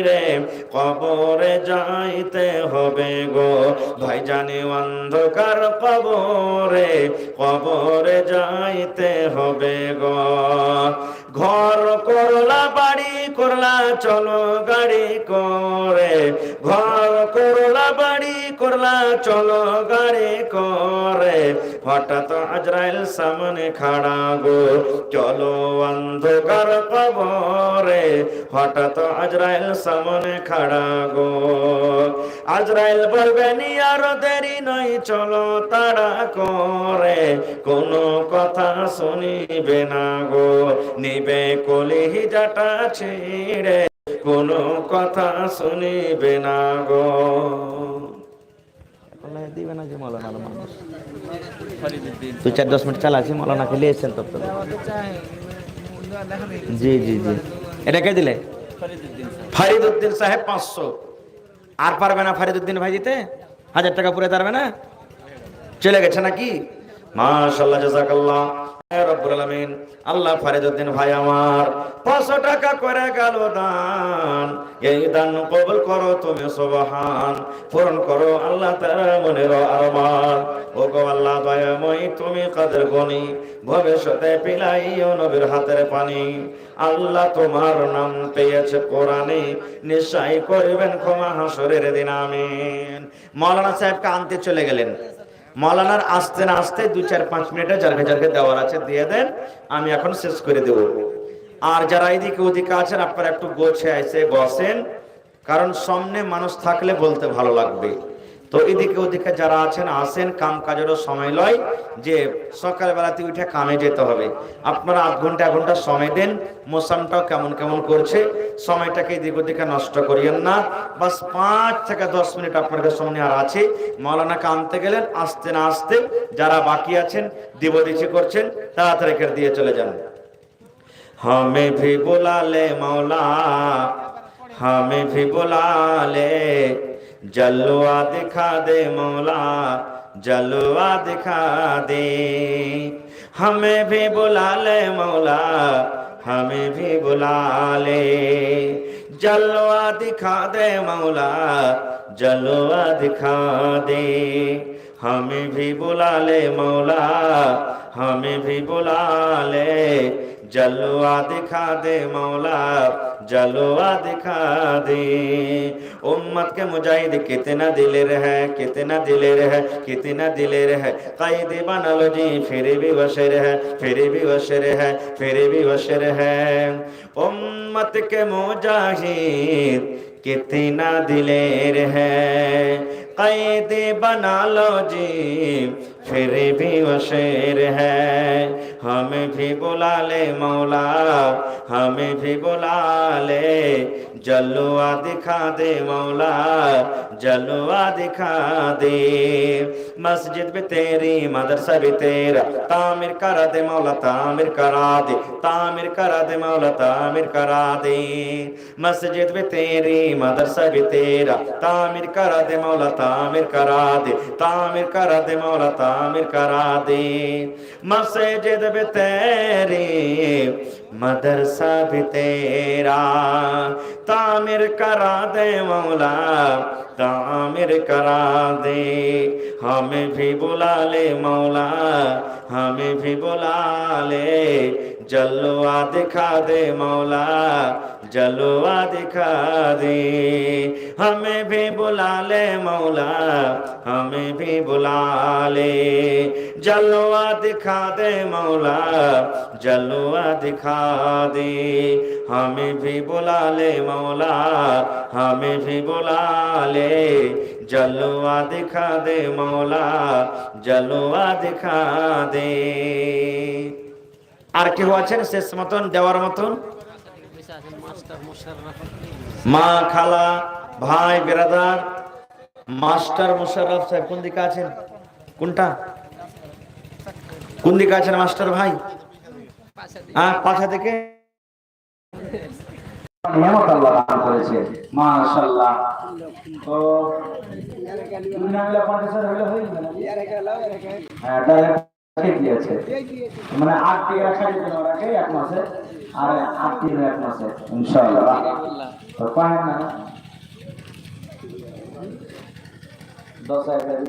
রে কবরে যাইতে হবে গো ভাইজানি অন্ধকার কবরে যাইতে হবে গো ঘর করলা বাড়ি করলা চলো গাড়ি করে ঘর করলা বাড়ি করলা চলো গাড়ি করে হঠাৎ আজরাইল সামনে খাড়া গো চলো অন্ধকার কবরে হঠাৎ আজরাইল সামনে খাড়া গো আজরাইল বলবেন আর দেরি নয় চলো তাড়া করে কোনো কথা শুনিবে না গো নিবে কলিজাটা ছিঁড়ে কোনো কথা শুনিবে না গো দিবে না যে মৌলানার মানুষ 2-4-10 মিনিট চালাচ্ছি মৌলানাকে নিয়েছেন তত জি জি জি এটা কে দিলে ফরিদউদ্দিন সাহেব 500 আর পারবে না ফরিদউদ্দিন ভাই দিতে 1000 টাকা পুরে পারবে না চলে গেছে নাকি মাশাআল্লাহ জাযাকাল্লাহ রব্বুল আলামিন আল্লাহ ফরিদউদ্দিন ভাই আমার 500 টাকা করে গেল দান এই দান কবুল করো তুমি সুবহান পূরণ করো আল্লাহ তাআলা মনের আরমান ও গো আল্লাহ দয়াময় তুমি কাদের গনি ভবিষ্যতে পিলাইও নবীর হাতের পানি আল্লাহ তোমার নাম পেয়েছে কোরআনে নিশ্চয় করবেন ক্ষমা হাসরের দিন আমিন মাওলানা সাহেবকে আনতে চলে গেলেন মৌলানার আসতে না আসতে 2-4-5 মিনিটে জারকে দেওয়ার আছে দিয়ে দেন আমি এখন শেষ করে দেব আর যারা এদিকে ওদিকে আছেন আপনারা একটু গোছে এসে বসেন কারণ সামনে মানুষ থাকলে বলতে ভালো লাগবে তো এদিকে ওদিকে যারা আছেন আসেন কাম কাজেরও সময় লয় যে সকালবেলাতে উঠে কামে যেতে হবে আপনারা 1 ঘন্টা 1 ঘন্টা সময় দেন মৌসুমটাও কেমন কেমন করছে সময়টাকে এদিক ওদিকে নষ্ট করিয়েন না বাস 5 থেকে 10 মিনিট আপনাদের সামনে আর আছে মাওলানাকে আনতে গেলেন আসতে না আসতে যারা বাকি আছেন দিবদিছি করছেন তাড়াতাড়ি করে দিয়ে চলে যান हमें भी बुला ले मौला हमें भी बुला ले जलवा दिखा दे मौला जलवा दिखा दे हमें भी बुला ले मौला हमें भी बुला ले जलवा दिखा दे मौला जलवा दिखा दे हमें भी बुला ले मौला हमें भी बुला ले जलवा दिखा दे मौला जलवा दिखा दे उम्मत के मुजाहिद कितना दिलेर है कितना दिलेर है कितना दिलेर है कैद बना लो जी फिर भी वशर है फिर भी वशर है फिर भी वशर है उम्मत के मुजाहिद कितना दिलेर है कैद बना लो जी फिर भी वशर है हमें भी बुला ले मौला हमें भी बुला ले जलवा दिखा दे मौला जलवा दिखा दे मस्जिद भी तेरी मदरसा भी तेरा तामीर करा दे मौला तामीर करा दे तामीर करा दे मौला तामीर करा दे मस्जिद भी तेरी मदरसा भी तेरा तामीर करा दे मौला तामीर करा दे तामीर करा दे मौला तामीर करा दे मस्जिद भी तेरी मदरसा भी तेरा तामीर करा दे मौला तामीर करा दे हमें भी बुला ले मौला हमें भी बुला ले जलवा दिखा दे मौला जलवा दिखा दे हमें भी बुला ले मौला हमें भी बुला ले जलवा दिखा दे मौला जलवा दिखा दे हमें भी बुला ले मौला हमें भी बुला ले जलवा दिखा दे मौला जलवा दिखा दे আর কেউ আছেন শেষ মতন দেওয়ার মতন মা খালা ভাই বেরাদার মাস্টার মুশাররফ সাহেব কোন দিকে আছেন কোনটা কোন দিকে আছেন মাস্টার ভাই পাছা থেকে নিয়ামত আল্লাহ দান করেছে মাশাআল্লাহ তো দুনিয়া মিলে 50,000 হলে হই না হ্যাঁ দিয়েছে মানে 8 দিকে রাখা যেত ওরাকে 1 মাসে আর 8 দিনে 1 মাসে ইনশাআল্লাহ তো পায় না 10